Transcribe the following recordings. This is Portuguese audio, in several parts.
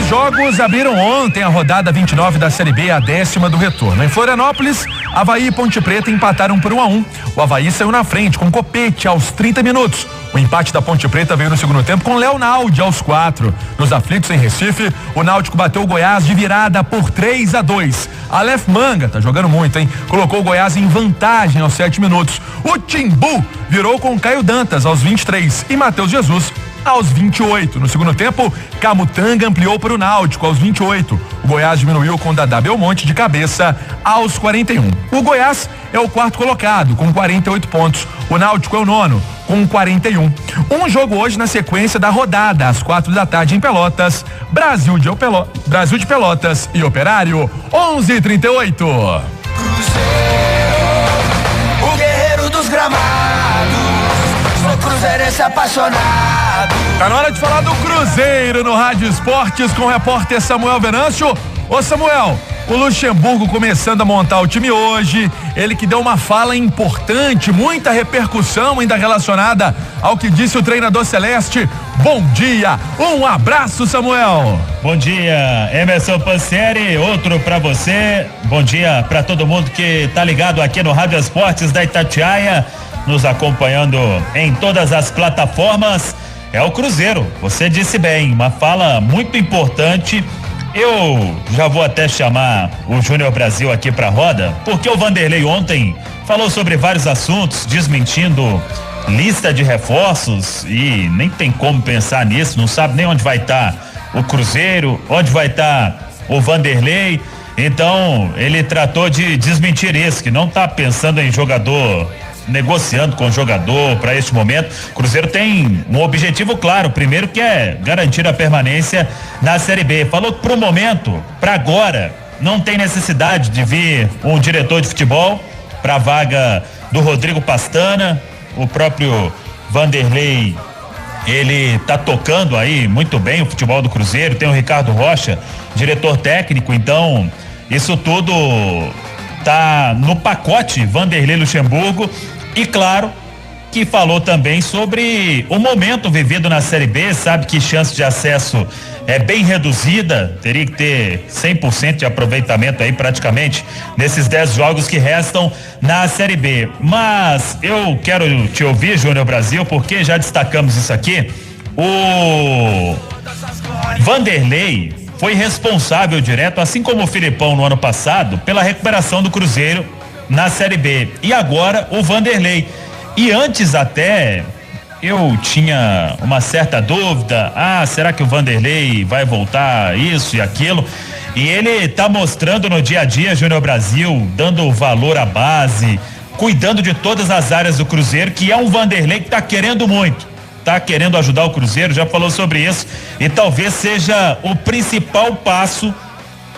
Os jogos abriram ontem a rodada 29 da Série B, a 10ª do retorno. Em Florianópolis, Avaí e Ponte Preta empataram por 1-1. O Avaí saiu na frente com Copete aos 30 minutos. O empate da Ponte Preta veio no segundo tempo com Leonaldi aos 4. Nos aflitos em Recife, o Náutico bateu o Goiás de virada por 3-2. Aleph Manga, tá jogando muito, hein? Colocou o Goiás em vantagem aos 7 minutos. O Timbu virou com Caio Dantas aos 23 e Matheus Jesus aos 28. No segundo tempo, Camutanga ampliou para o Náutico aos 28. O Goiás diminuiu com Dadá Belmonte de cabeça aos 41. O Goiás é o quarto colocado com 48 pontos. O Náutico é o nono com 41. Um jogo hoje na sequência da rodada às 4h em Pelotas. Brasil de Pelotas e Operário 11h38. Cruzeiro, o guerreiro dos gramados. Sou cruzeirense apaixonado. Tá na hora de falar do Cruzeiro no Rádio Esportes com o repórter Samuel Venâncio. Ô Samuel, o Luxemburgo começando a montar o time hoje, ele que deu uma fala importante, muita repercussão ainda relacionada ao que disse o treinador celeste. Bom dia, um abraço, Samuel. Bom dia, Emerson Pansieri, outro pra você. Bom dia pra todo mundo que tá ligado aqui no Rádio Esportes da Itatiaia, nos acompanhando em todas as plataformas. É o Cruzeiro, você disse bem, uma fala muito importante. Eu já vou até chamar o Júnior Brasil aqui pra roda, porque o Vanderlei ontem falou sobre vários assuntos, desmentindo lista de reforços, e nem tem como pensar nisso, não sabe nem onde vai estar o Cruzeiro, onde vai estar o Vanderlei. Então ele tratou de desmentir isso, que não tá pensando em jogador, negociando com o jogador para este momento. O Cruzeiro tem um objetivo claro, primeiro, que é garantir a permanência na Série B. Falou que pro momento, para agora, não tem necessidade de vir um diretor de futebol para a vaga do Rodrigo Pastana. O próprio Vanderlei, ele tá tocando aí muito bem o futebol do Cruzeiro. Tem o Ricardo Rocha, diretor técnico, então isso tudo tá no pacote Vanderlei Luxemburgo. E claro que falou também sobre o momento vivido na Série B, sabe que chance de acesso é bem reduzida, teria que ter 100% de aproveitamento aí praticamente nesses 10 jogos que restam na Série B. Mas eu quero te ouvir, Júnior Brasil, porque já destacamos isso aqui. O Vanderlei foi responsável direto, assim como o Filipão no ano passado, pela recuperação do Cruzeiro na Série B. E agora o Vanderlei. E antes até eu tinha uma certa dúvida, será que o Vanderlei vai voltar isso e aquilo? E ele tá mostrando no dia a dia, Júnior Brasil, dando valor à base, cuidando de todas as áreas do Cruzeiro, que é um Vanderlei que tá querendo muito, tá querendo ajudar o Cruzeiro, já falou sobre isso, e talvez seja o principal passo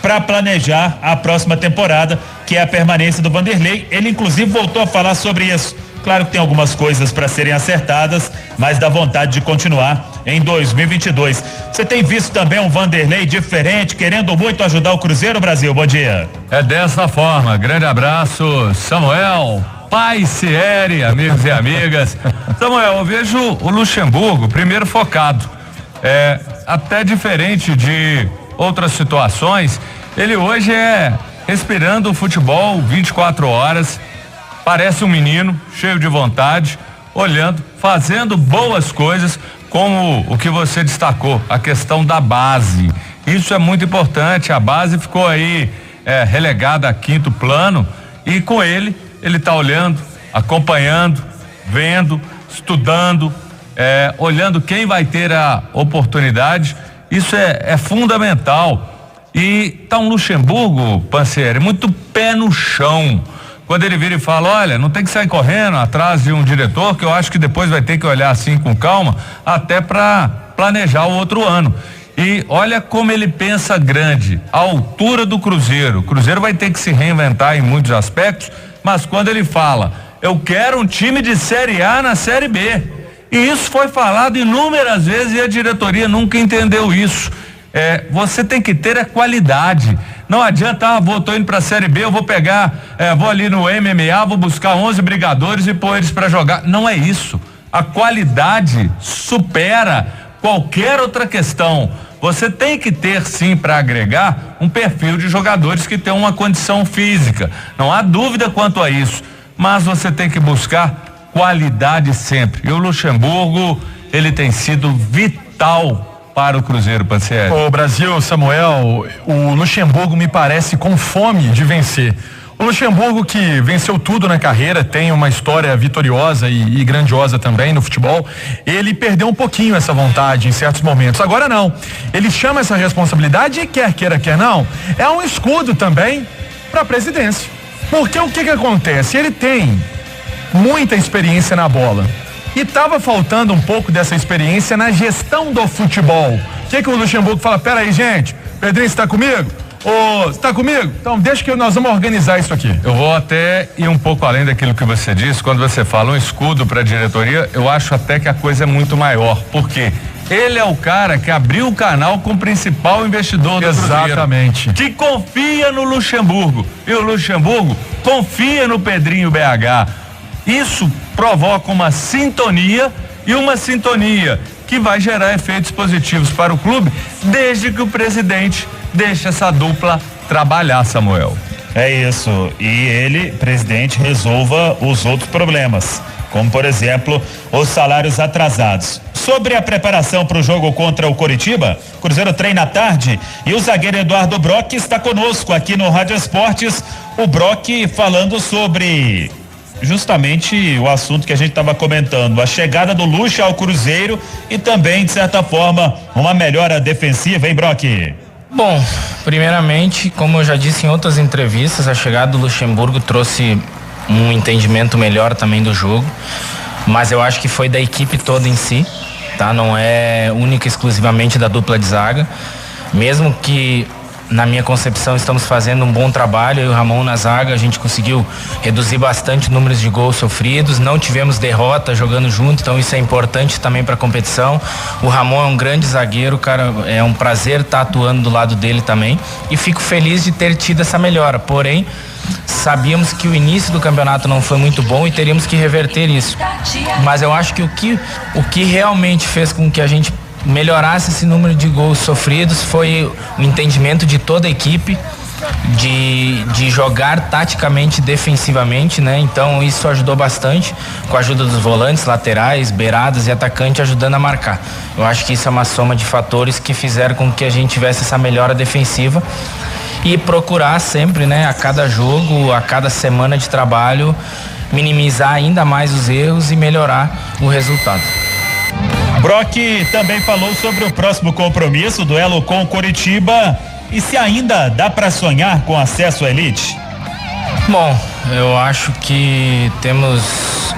para planejar a próxima temporada, que é a permanência do Vanderlei. Ele inclusive voltou a falar sobre isso. Claro que tem algumas coisas para serem acertadas, mas dá vontade de continuar em 2022. Você tem visto também um Vanderlei diferente, querendo muito ajudar o Cruzeiro, Brasil? Bom dia. É dessa forma. Grande abraço, Samuel, Pai Sieri, amigos e amigas. Samuel, eu vejo o Luxemburgo primeiro focado. Até diferente de outras situações, ele hoje é respirando o futebol 24 horas, parece um menino cheio de vontade, olhando, fazendo boas coisas, como o que você destacou, a questão da base. Isso é muito importante, a base ficou aí relegada a quinto plano, e com ele tá olhando, acompanhando, vendo, estudando, olhando quem vai ter a oportunidade. Isso é fundamental. E tá um Luxemburgo, Pansieri, muito pé no chão. Quando ele vira e fala, olha, não tem que sair correndo atrás de um diretor, que eu acho que depois vai ter que olhar assim com calma, até para planejar o outro ano. E olha como ele pensa grande, a altura do Cruzeiro. O Cruzeiro vai ter que se reinventar em muitos aspectos, mas quando ele fala, eu quero um time de Série A na Série B. E isso foi falado inúmeras vezes e a diretoria nunca entendeu isso. Você tem que ter a qualidade. Não adianta, tô indo pra Série B, eu vou pegar, vou ali no MMA, vou buscar 11 brigadores e pôr eles pra jogar. Não é isso. A qualidade supera qualquer outra questão. Você tem que ter, sim, para agregar um perfil de jogadores que tem uma condição física. Não há dúvida quanto a isso. Mas você tem que buscar qualidade sempre. E o Luxemburgo, ele tem sido vital para o Cruzeiro, Pansieri. O Brasil, Samuel, o Luxemburgo me parece com fome de vencer. O Luxemburgo, que venceu tudo na carreira, tem uma história vitoriosa e grandiosa também no futebol, ele perdeu um pouquinho essa vontade em certos momentos. Agora não, ele chama essa responsabilidade e quer queira, quer não, é um escudo também para a presidência. Porque o que acontece? Ele tem muita experiência na bola e estava faltando um pouco dessa experiência na gestão do futebol. O que o Luxemburgo fala? Pera aí, gente, Pedrinho, você tá comigo? Você tá comigo? Então deixa que nós vamos organizar isso aqui. Eu vou até ir um pouco além daquilo que você disse. Quando você fala um escudo para a diretoria, eu acho até que a coisa é muito maior. Por quê? Ele é o cara que abriu o canal com o principal investidor do Cruzeiro. Exatamente. Que confia no Luxemburgo. E o Luxemburgo confia no Pedrinho BH. Isso provoca uma sintonia que vai gerar efeitos positivos para o clube, desde que o presidente deixe essa dupla trabalhar, Samuel. É isso. E ele, presidente, resolva os outros problemas, como por exemplo os salários atrasados. Sobre a preparação para o jogo contra o Coritiba, Cruzeiro treina à tarde e o zagueiro Eduardo Brock está conosco aqui no Rádio Esportes. O Brock falando sobre justamente o assunto que a gente estava comentando, a chegada do Luxa ao Cruzeiro e também, de certa forma, uma melhora defensiva, hein, Brock? Bom, primeiramente, como eu já disse em outras entrevistas, a chegada do Luxemburgo trouxe um entendimento melhor também do jogo, mas eu acho que foi da equipe toda em si, tá? Não é única e exclusivamente da dupla de zaga, mesmo que na minha concepção estamos fazendo um bom trabalho, eu e o Ramon na zaga, a gente conseguiu reduzir bastante números de gols sofridos, não tivemos derrota jogando junto, então isso é importante também para a competição. O Ramon é um grande zagueiro, cara, é um prazer estar atuando do lado dele também e fico feliz de ter tido essa melhora, porém sabíamos que o início do campeonato não foi muito bom e teríamos que reverter isso, mas eu acho que o que realmente fez com que a gente melhorasse esse número de gols sofridos foi o entendimento de toda a equipe de jogar taticamente, defensivamente, né? Então isso ajudou bastante, com a ajuda dos volantes, laterais, beiradas e atacante ajudando a marcar. Eu acho que isso é uma soma de fatores que fizeram com que a gente tivesse essa melhora defensiva e procurar sempre, né, a cada jogo, a cada semana de trabalho, minimizar ainda mais os erros e melhorar o resultado. Brock também falou sobre o próximo compromisso, o duelo com o Coritiba, e se ainda dá para sonhar com acesso à elite. Bom, eu acho que temos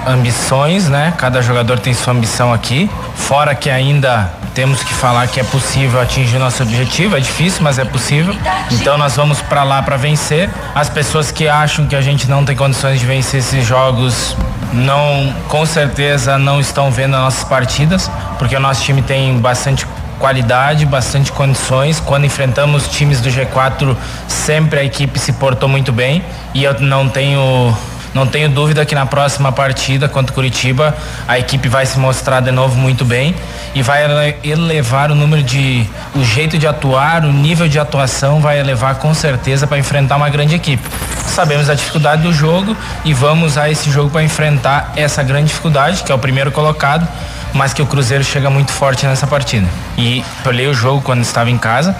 ambições, né? Cada jogador tem sua ambição aqui, fora que ainda temos que falar que é possível atingir nosso objetivo, é difícil, mas é possível. Então nós vamos para lá para vencer. As pessoas que acham que a gente não tem condições de vencer esses jogos, não, com certeza não estão vendo as nossas partidas, porque o nosso time tem bastante qualidade, bastante condições. Quando enfrentamos times do G4, sempre a equipe se portou muito bem e eu não tenho dúvida que na próxima partida contra o Curitiba a equipe vai se mostrar de novo muito bem e vai elevar o jeito de atuar, o nível de atuação vai elevar com certeza para enfrentar uma grande equipe. Sabemos a dificuldade do jogo e vamos a esse jogo para enfrentar essa grande dificuldade, que é o primeiro colocado, mas que o Cruzeiro chega muito forte nessa partida. E olhei o jogo quando estava em casa,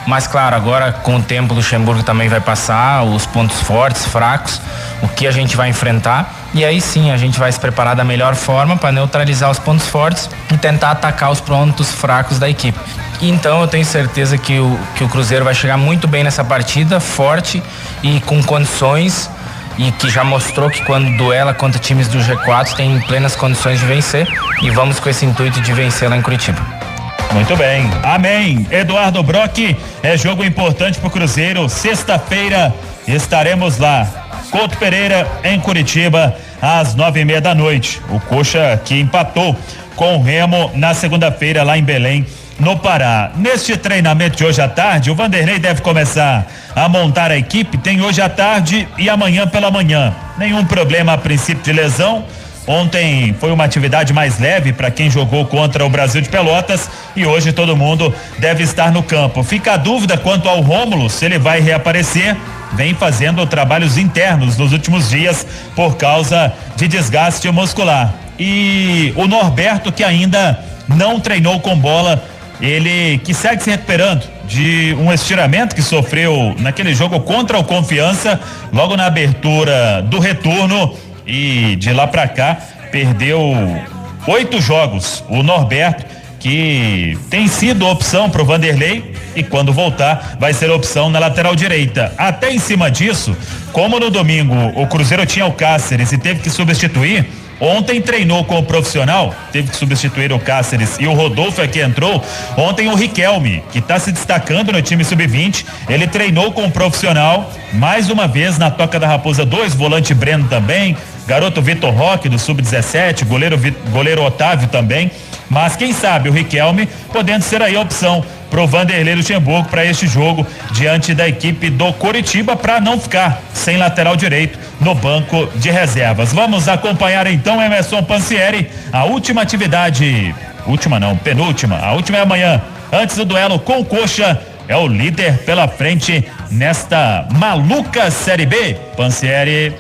mas claro, agora com o tempo o Luxemburgo também vai passar os pontos fortes, fracos, o que a gente vai enfrentar, e aí sim a gente vai se preparar da melhor forma para neutralizar os pontos fortes e tentar atacar os pontos fracos da equipe. Então eu tenho certeza que o Cruzeiro vai chegar muito bem nessa partida, forte e com condições, e que já mostrou que quando duela contra times do G4 tem plenas condições de vencer, e vamos com esse intuito de vencer lá em Curitiba. Muito bem, amém. Eduardo Brock, é jogo importante pro Cruzeiro, sexta-feira estaremos lá, Couto Pereira em Curitiba às 9:30 da noite. O Coxa que empatou com o Remo na segunda-feira lá em Belém, no Pará. Neste treinamento de hoje à tarde, o Vanderlei deve começar a montar a equipe, tem hoje à tarde e amanhã pela manhã. Nenhum problema a princípio de lesão, Ontem foi uma atividade mais leve para quem jogou contra o Brasil de Pelotas e hoje todo mundo deve estar no campo. Fica a dúvida quanto ao Rômulo, se ele vai reaparecer. Vem fazendo trabalhos internos nos últimos dias por causa de desgaste muscular. E o Norberto, que ainda não treinou com bola, ele que segue se recuperando de um estiramento que sofreu naquele jogo contra o Confiança, logo na abertura do retorno, e de lá pra cá perdeu 8 jogos. O Norberto, que tem sido opção pro Vanderlei, e quando voltar vai ser opção na lateral direita. Até em cima disso, como no domingo o Cruzeiro tinha o Cáceres e teve que substituir, ontem treinou com o profissional, teve que substituir o Cáceres e o Rodolfo é que entrou. Ontem o Riquelme, que está se destacando no time sub-20, ele treinou com o profissional, mais uma vez na Toca da Raposa 2, volante Breno também, garoto Vitor Roque do sub-17, goleiro Otávio também, mas quem sabe o Riquelme podendo ser aí a opção pro Vanderlei Luxemburgo para este jogo diante da equipe do Coritiba, para não ficar sem lateral direito no banco de reservas. Vamos acompanhar então, Emerson Pansieri, a última atividade, penúltima, a última é amanhã, antes do duelo com o Coxa. É o líder pela frente nesta maluca Série B. Pansieri.